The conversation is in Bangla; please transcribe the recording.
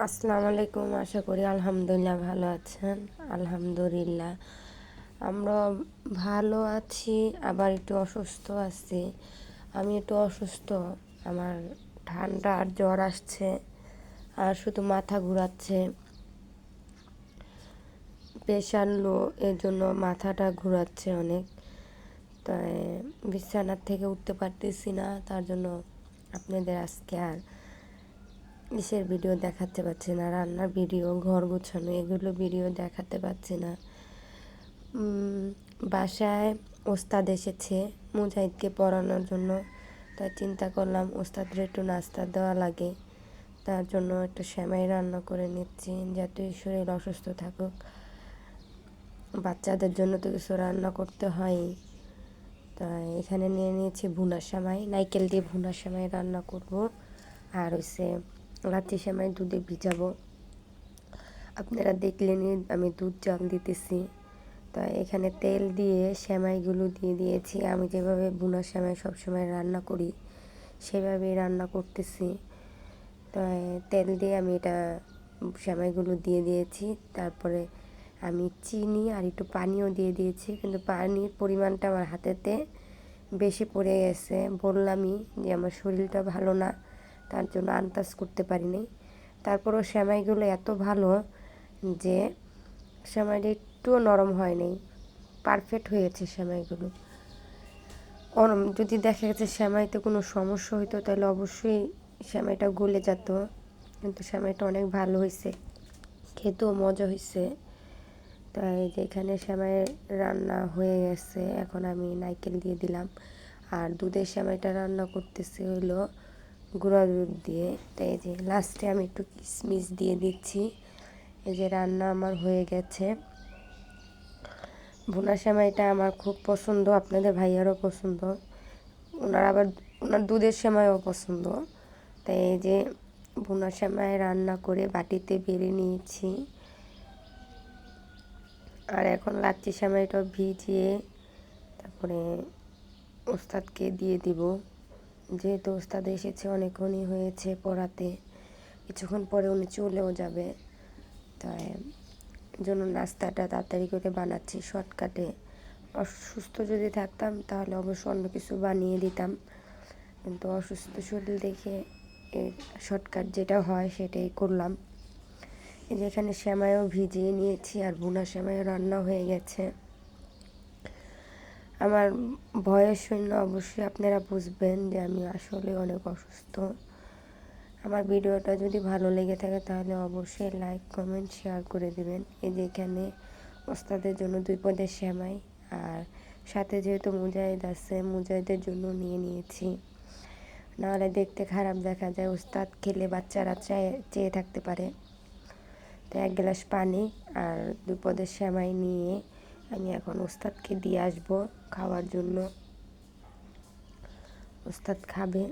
আসসালামু আলাইকুম। আশা করি আলহামদুলিল্লাহ ভালো আছেন। আলহামদুলিল্লাহ আমরা ভালো আছি, আবার একটু অসুস্থ আছি। আমি একটু অসুস্থ, আমার ঠান্ডা আর জ্বর আসছে, আর শুধু মাথা ঘোরাচ্ছে, প্রেশার লো, এর জন্য মাথাটা ঘোরাচ্ছে অনেক। তাই বিছানার থেকে উঠতে পারতেছি না, তার জন্য আপনাদের আজকে আর ইসের ভিডিও দেখাতে পারছি না, রান্নার ভিডিও, ঘর গোছানো এগুলো ভিডিও দেখাতে পারছি না। বাসায় ওস্তাদ এসেছে মুজাহিদকে পড়ানোর জন্য, তাই চিন্তা করলাম ওস্তাদের একটু নাস্তা দেওয়া লাগে, তার জন্য একটু সেমাই রান্না করে নিচ্ছি, যাতে শরীর অসুস্থ থাকুক। বাচ্চাদের জন্য তো কিছু রান্না করতে হয়। তাই এখানে নিয়ে নিয়েছি ভুনা সেমাই, নারকেল দিয়ে ভুনা সেমাই রান্না করব। আর হচ্ছে লাচ্ছি সেমাই দুধে ভিজাবো। আপনারা দেখলেনই আমি দুধ জাল দিতেছি। তাই এখানে তেল দিয়ে সেমাইগুলো দিয়ে দিয়েছি। আমি যেভাবে ভুনা সেমাই সবসময় রান্না করি সেভাবেই রান্না করতেছি। তাই তেল দিয়ে আমি এটা সেমাইগুলো দিয়ে দিয়েছি। তারপরে আমি চিনি আর একটু পানিও দিয়ে দিয়েছি, কিন্তু পানির পরিমাণটা আমার হাতেতে বেশি পড়ে গেছে। বললামই যে আমার শরীরটা ভালো না, তার জন্য আন্দাজ করতে পারিনি। তারপরও সেমাইগুলো এত ভালো যে সেমাইটা একটুও নরম হয়নি, পারফেক্ট হয়েছে সেমাইগুলো। যদি দেখা গেছে সেমাইতে কোনো সমস্যা হইতো তাহলে অবশ্যই সেমাইটা গলে যেত, কিন্তু সেমাইটা অনেক ভালো হয়েছে, খেতেও মজা হয়েছে। তাই যেখানে সেমাই রান্না হয়ে গেছে, এখন আমি নারকেল দিয়ে দিলাম। আর দুধের সেমাইটা রান্না করতেছি হইলো গুঁড়া দুধ দিয়ে। তাই এই যে লাস্টে আমি একটু কিশমিশ দিয়ে দিচ্ছি। এই যে রান্না আমার হয়ে গেছে। ভুনা সেমাইটা আমার খুব পছন্দ, আপনাদের ভাইয়ারও পছন্দ, ওনার দুধের সেমাইও পছন্দ। তাই এই যে ভুনা সেমাই রান্না করে বাটিতে বেড়ে নিয়েছি। আর এখন লাচ্ছি সেমাইটা ভিজিয়ে তারপরে ওস্তাদকে দিয়ে দিব। যেহেতু ওস্তাদ এসেছে, অনেকক্ষণই হয়েছে পড়াতে, কিছুক্ষণ পরে উনি চলেও যাবে। তাই জন্য নাস্তাটা তাড়াতাড়ি করে বানাচ্ছি শর্টকাটে। অসুস্থ যদি থাকতাম তাহলে অবশ্য অন্য কিছু বানিয়ে দিতাম, কিন্তু অসুস্থ শরীর দেখে শর্টকাট যেটা হয় সেটাই করলাম। এই যে এখানে সেমাইও ভিজিয়ে নিয়েছি, আর ভুনা সেমাইও রান্না হয়ে গেছে। আমার ভয়েস শুনে অবশ্যই আপনারা বুঝবেন যে আমি আসলে অনেক অসুস্থ। আমার ভিডিওটা যদি ভালো লেগে থাকে তাহলে অবশ্যই লাইক কমেন্ট শেয়ার করে দেবেন। এই যে এখানে ওস্তাদের জন্য 2 পদের সেমাই, আর সাথে যেহেতু মুজাহিদ আছে মুজাহিদের জন্য নিয়ে নিয়েছি, নাহলে দেখতে খারাপ দেখা যায়, ওস্তাদ খেলে বাচ্চারা চেয়ে থাকতে পারে। তো 1 গ্লাস পানি আর 2 পদের সেমাই নিয়ে আমি এখন ওস্তাদকে দিয়ে আসবো খাওয়ার জন্য। ওস্তাদ খাবে।